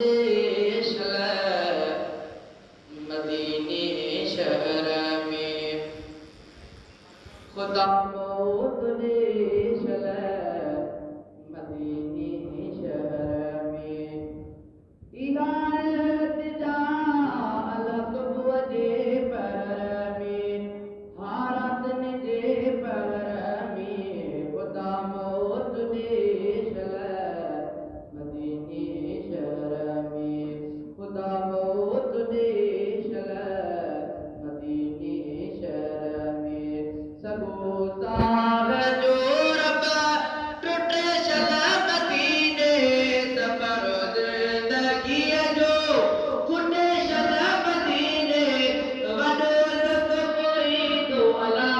मदीने शहर में खुदा मौत मदीने शहर में हिदायत जा अलग वजे पर में हारत जे पर में खुदा मौत मदीने शहर में खुदा मौत मदीने शहर में सबोता जो रब टूटे मदीने सफर जिंदगी जो खुटे मदीने वडो लुत्फ कोई तो अला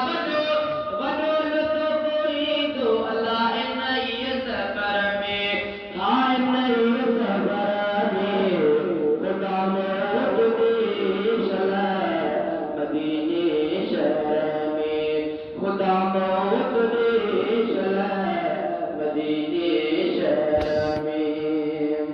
वडो लुत्फ कोई तो अला इन ये सफर में हाँ इन ये सफर में खुदा मौत मदीने शहर में खुदा मौत मदीने शहर में